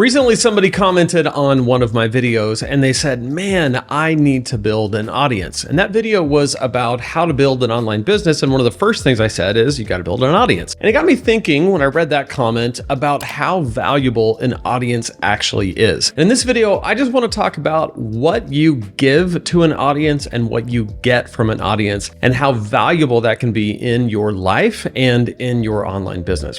Recently, somebody commented on one of my videos and they said, man, I need to build an audience. And that video was about how to build an online business. And one of the first things I said is you got to build an audience. And it got me thinking when I read that comment about how valuable an audience actually is. In this video, I just want to talk about what you give to an audience and what you get from an audience and how valuable that can be in your life and in your online business.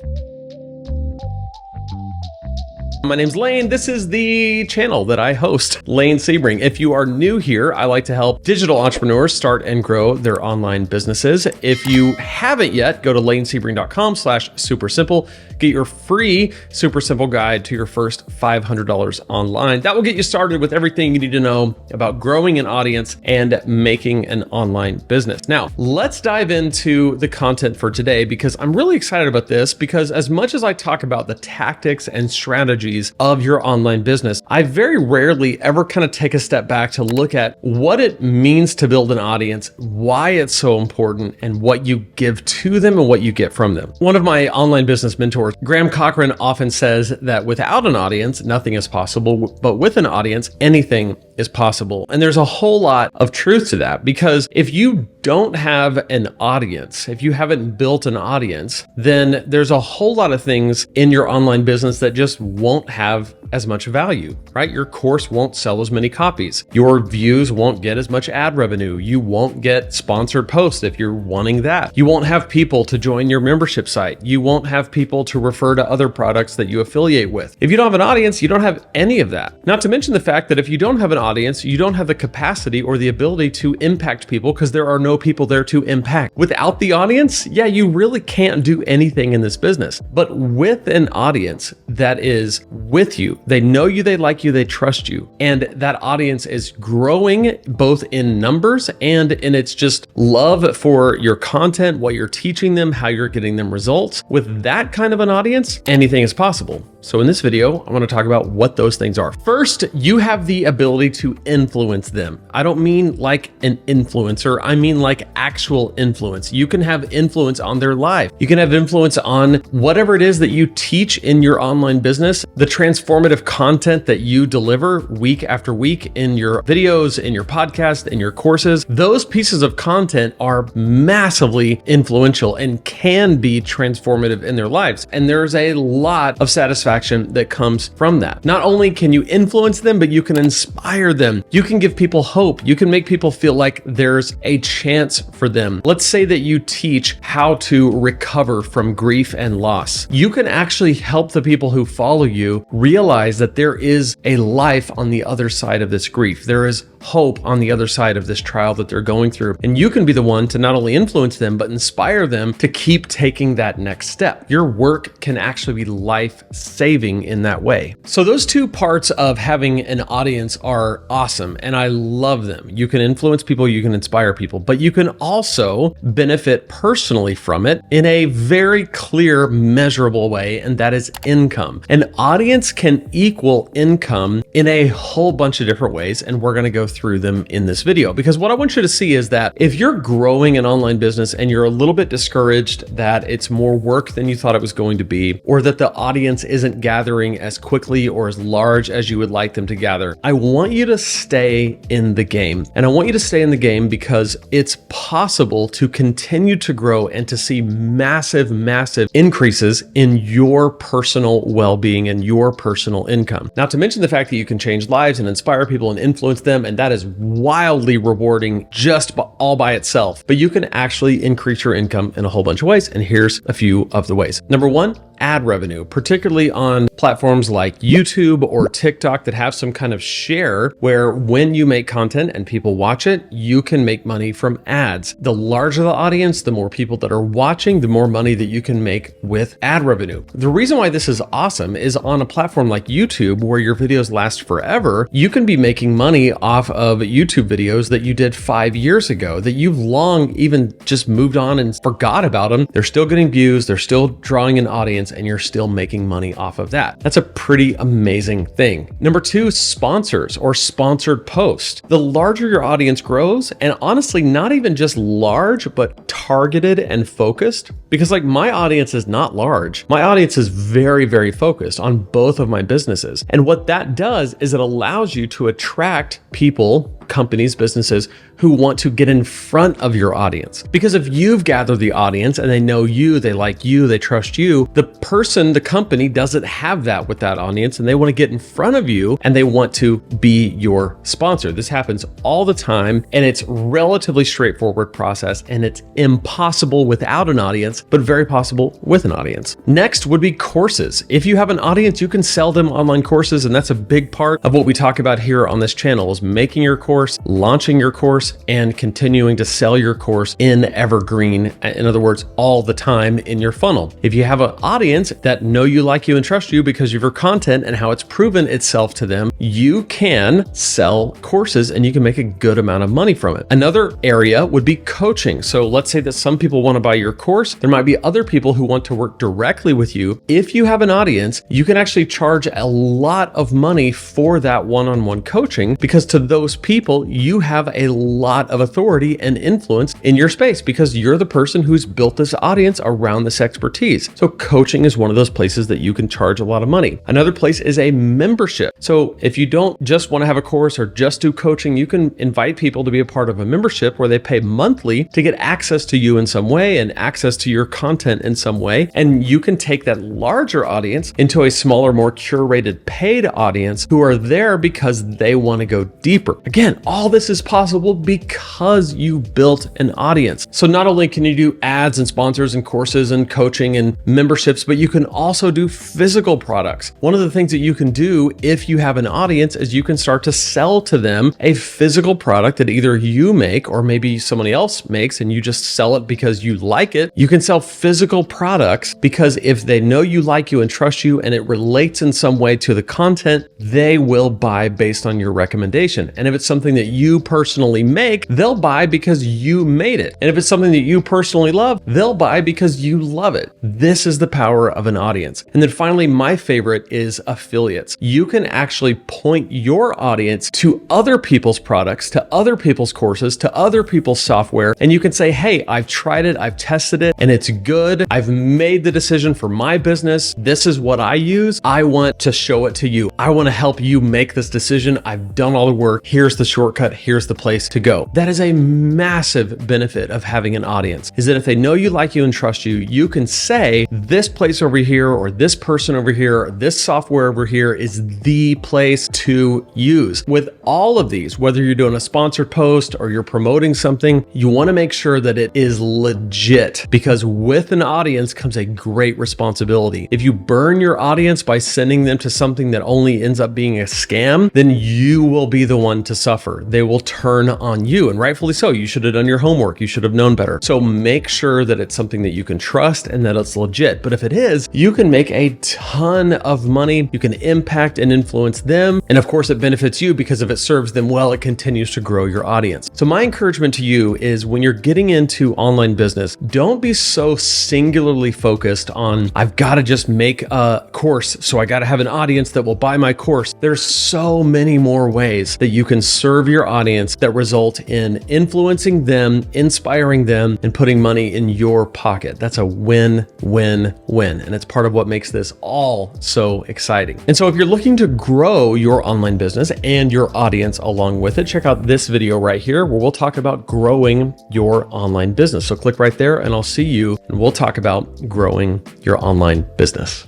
My name's Lane. This is the channel that I host, Lane Sebring. If you are new here, I like to help digital entrepreneurs start and grow their online businesses. If you haven't yet, go to lanesebring.com/supersimple. Get your free super simple guide to your first $500 online. That will get you started with everything you need to know about growing an audience and making an online business. Now, let's dive into the content for today because I'm really excited about this because as much as I talk about the tactics and strategies of your online business, I very rarely ever kind of take a step back to look at what it means to build an audience, why it's so important, and what you give to them and what you get from them. One of my online business mentors, Graham Cochran, often says that without an audience, nothing is possible, but with an audience, anything is possible. And there's a whole lot of truth to that because if you don't have an audience, if you haven't built an audience, then there's a whole lot of things in your online business that just won't have as much value, right? Your course won't sell as many copies. Your views won't get as much ad revenue. You won't get sponsored posts if you're wanting that. You won't have people to join your membership site. You won't have people to refer to other products that you affiliate with. If you don't have an audience, you don't have any of that. Not to mention the fact that if you don't have an audience, you don't have the capacity or the ability to impact people because there are no people there to impact. Without the audience, yeah, you really can't do anything in this business. But with an audience that is with you, they know you, they like you, they trust you. And that audience is growing both in numbers and in its just love for your content, what you're teaching them, how you're getting them results. With that kind of an audience, anything is possible. So in this video, I want to talk about what those things are. First, you have the ability to influence them. I don't mean like an influencer. I mean like actual influence. You can have influence on their life. You can have influence on whatever it is that you teach in your online business, the transformative content that you deliver week after week in your videos, in your podcast, in your courses. Those pieces of content are massively influential and can be transformative in their lives. And there's a lot of satisfaction that comes from that. Not only can you influence them, but you can inspire them. You can give people hope. You can make people feel like there's a chance for them. Let's say that you teach how to recover from grief and loss. You can actually help the people who follow you realize that there is a life on the other side of this grief. There is hope on the other side of this trial that they're going through. And you can be the one to not only influence them, but inspire them to keep taking that next step. Your work can actually be life-saving in that way. So those two parts of having an audience are awesome, and I love them. You can influence people, you can inspire people, but you can also benefit personally from it in a very clear, measurable way, and that is income. An audience can equal income in a whole bunch of different ways, and we're going to go through them in this video because what I want you to see is that if you're growing an online business and you're a little bit discouraged that it's more work than you thought it was going to be, or that the audience isn't gathering as quickly or as large as you would like them to gather, I want you to stay in the game. And I want you to stay in the game because it's possible to continue to grow and to see massive, massive increases in your personal well-being and your personal income. Not to mention the fact that you can change lives and inspire people and influence them, and that is wildly rewarding just all by itself. But you can actually increase your income in a whole bunch of ways, and here's a few of the ways. Number one, ad revenue, particularly on platforms like YouTube or TikTok that have some kind of share where when you make content and people watch it, you can make money from ads. The larger the audience, the more people that are watching, the more money that you can make with ad revenue. The reason why this is awesome is on a platform like YouTube where your videos last forever, you can be making money off of YouTube videos that you did 5 years ago that you've long even just moved on and forgot about them. They're still getting views, they're still drawing an audience, audience and you're still making money off of that. That's a pretty amazing thing. Number two, sponsors or sponsored posts. The larger your audience grows, and honestly, not even just large, but targeted and focused, because like my audience is not large. My audience is very, very focused on both of my businesses. And what that does is it allows you to attract people, companies, businesses who want to get in front of your audience. Because if you've gathered the audience and they know you, they like you, they trust you, the company doesn't have that with that audience, and they want to get in front of you and they want to be your sponsor. This happens all the time, and it's relatively straightforward process, and it's impossible without an audience, but very possible with an audience. Next would be courses. If you have an audience, you can sell them online courses, and that's a big part of what we talk about here on this channel, is making your course, launching your course, and continuing to sell your course in evergreen. In other words, all the time in your funnel. If you have an audience that know you, like you, and trust you because of your content and how it's proven itself to them, you can sell courses and you can make a good amount of money from it. Another area would be coaching. So let's say that some people want to buy your course. There might be other people who want to work directly with you. If you have an audience, you can actually charge a lot of money for that one-on-one coaching, because to those people, you have a lot of authority and influence in your space because you're the person who's built this audience around this expertise. So coaching is one of those places that you can charge a lot of money. Another place is a membership. So if you don't just want to have a course or just do coaching, you can invite people to be a part of a membership where they pay monthly to get access to you in some way and access to your content in some way. And you can take that larger audience into a smaller, more curated paid audience who are there because they want to go deeper. Again, all this is possible because you built an audience. So not only can you do ads and sponsors and courses and coaching and memberships, but you can also do physical products. One of the things that you can do if you have an audience is you can start to sell to them a physical product that either you make or maybe somebody else makes and you just sell it because you like it. You can sell physical products because if they know you, like you, and trust you, and it relates in some way to the content, they will buy based on your recommendation. And if it's something that you personally make, they'll buy because you made it. And if it's something that you personally love, they'll buy because you love it. This is the power of an audience. And then finally, my favorite is affiliates. You can actually point your audience to other people's products, to other people's courses, to other people's software. And you can say, hey, I've tried it, I've tested it, and it's good. I've made the decision for my business. This is what I use. I want to show it to you. I want to help you make this decision. I've done all the work. Here's the shortcut. Here's the place to go. That is a massive benefit of having an audience, is that if they know you, like you, and trust you, you can say this place over here, or this person over here, or this software over here is the place to use. With all of these, whether you're doing a sponsored post or you're promoting something, you want to make sure that it is legit, because with an audience comes a great responsibility. If you burn your audience by sending them to something that only ends up being a scam, then you will be the one to suffer. They will turn on you, and rightfully so. You should have done your homework. You should have known better. So make sure that it's something that you can trust and that it's legit. But if it is, you can make a ton of money. You can impact and influence them. And of course, it benefits you because if it serves them well, it continues to grow your audience. So my encouragement to you is when you're getting into online business, don't be so singularly focused on, I've got to just make a course, so I got to have an audience that will buy my course. There's so many more ways that you can serve your audience that result in influencing them, inspiring them, and putting money in your pocket. That's a win-win-win. And it's part of what makes this all so exciting. And so if you're looking to grow your online business and your audience along with it, check out this video right here where we'll talk about growing your online business. So click right there and I'll see you, and we'll talk about growing your online business.